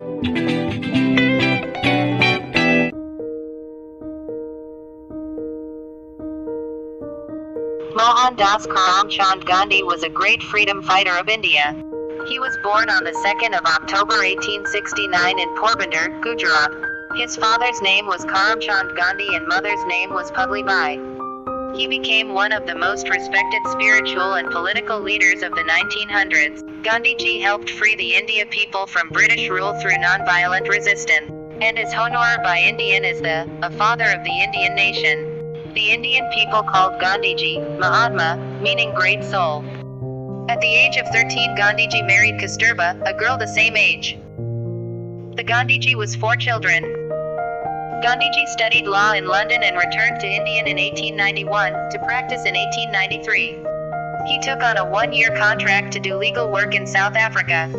Mohandas Karamchand Gandhi was a great freedom fighter of India. He was born on the 2nd of October 1869 in Porbandar, Gujarat. His father's name was Karamchand Gandhi and mother's name was Pudli Bai. He became one of the most respected spiritual and political leaders of the 1900s. Gandhiji helped free the India people from British rule through non-violent resistance, and is honored by Indian as a father of the Indian nation. The Indian people called Gandhiji Mahatma, meaning great soul. At the age of 13, Gandhiji married Kasturba, a girl the same age. The Gandhiji was 4 children. Gandhiji studied law in London and returned to India in 1891 to practice in 1893. He took on a 1-year contract to do legal work in South Africa.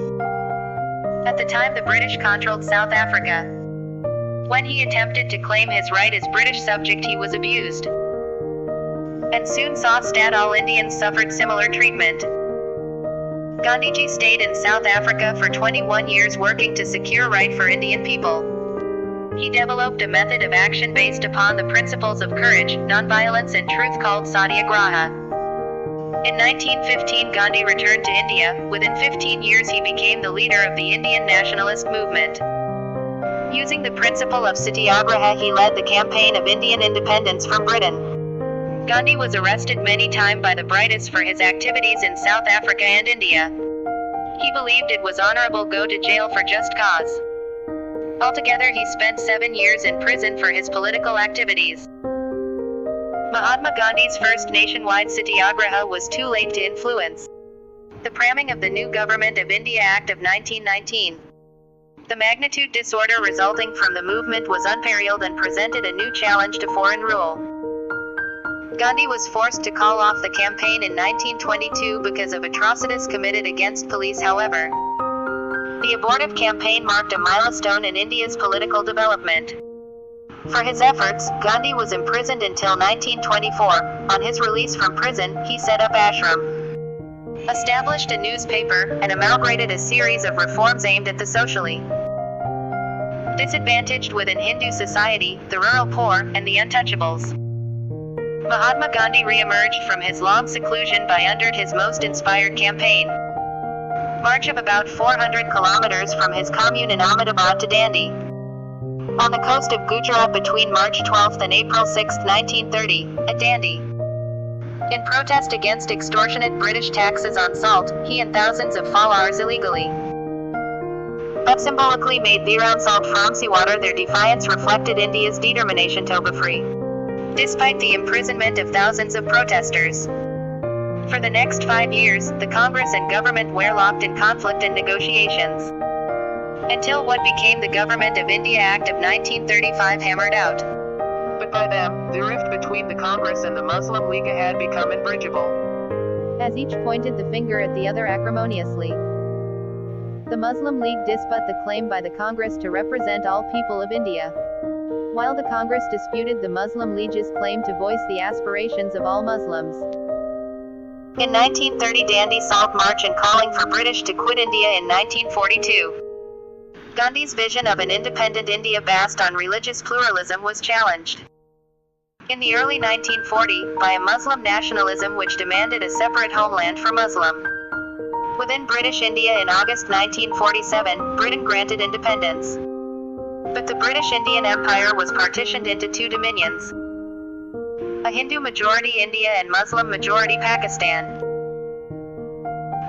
At the time, the British controlled South Africa. When he attempted to claim his right as British subject, he was abused, and soon saw that all Indians suffered similar treatment. Gandhiji stayed in South Africa for 21 years working to secure right for Indian people. He developed a method of action based upon the principles of courage, nonviolence and truth called Satyagraha. In 1915, Gandhi returned to India. Within 15 years, he became the leader of the Indian nationalist movement. Using the principle of Satyagraha, he led the campaign of Indian independence from Britain. Gandhi was arrested many times by the British for his activities in South Africa and India. He believed it was honorable to go to jail for just cause. Altogether, he spent 7 years in prison for his political activities. Mahatma Gandhi's first nationwide Satyagraha was too late to influence the framing of the new Government of India Act of 1919. The magnitude disorder resulting from the movement was unparalleled and presented a new challenge to foreign rule. Gandhi was forced to call off the campaign in 1922 because of atrocities committed against police. However, the abortive campaign marked a milestone in India's political development. For his efforts, Gandhi was imprisoned until 1924. On his release from prison, he set up ashram, established a newspaper, and inaugurated a series of reforms aimed at the socially disadvantaged within Hindu society, the rural poor, and the untouchables. Mahatma Gandhi re-emerged from his long seclusion by under his most inspired campaign march of about 400 kilometers from his commune in Ahmedabad to Dandi, on the coast of Gujarat between March 12 and April 6, 1930, at Dandi. In protest against extortionate British taxes on salt, he and thousands of followers illegally but symbolically made Viran salt from seawater. Their defiance reflected India's determination to be free, despite the imprisonment of thousands of protesters. For the next 5 years, the Congress and government were locked in conflict and negotiations, until what became the Government of India Act of 1935 hammered out. But by then, the rift between the Congress and the Muslim League had become unbridgeable, as each pointed the finger at the other acrimoniously. The Muslim League disputed the claim by the Congress to represent all people of India, while the Congress disputed the Muslim League's claim to voice the aspirations of all Muslims. In 1930, Dandi Salt March and calling for British to quit India in 1942. Gandhi's vision of an independent India based on religious pluralism was challenged in the early 1940s by a Muslim nationalism which demanded a separate homeland for Muslim within British India. In August 1947, Britain granted independence, but the British Indian Empire was partitioned into 2 dominions, a Hindu-majority India and Muslim-majority Pakistan.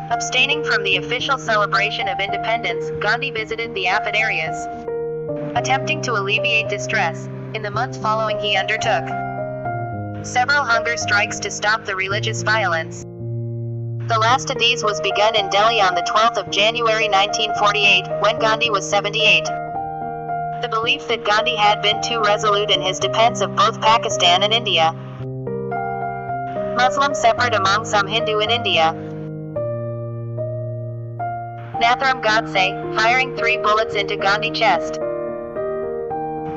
Abstaining from the official celebration of independence, Gandhi visited the affected areas, attempting to alleviate distress. In the month following, he undertook several hunger strikes to stop the religious violence. The last of these was begun in Delhi on the 12th of January 1948, when Gandhi was 78. The belief that Gandhi had been too resolute in his defense of both Pakistan and India. Muslim separate among some Hindu in India. Natharam Godse, firing 3 bullets into Gandhi's chest.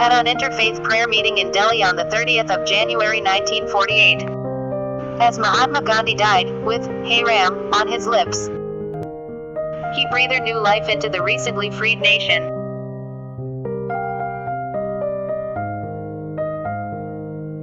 At an interfaith prayer meeting in Delhi on the 30th of January 1948. As Mahatma Gandhi died, with "Hey Ram" on his lips, he breathed new life into the recently freed nation.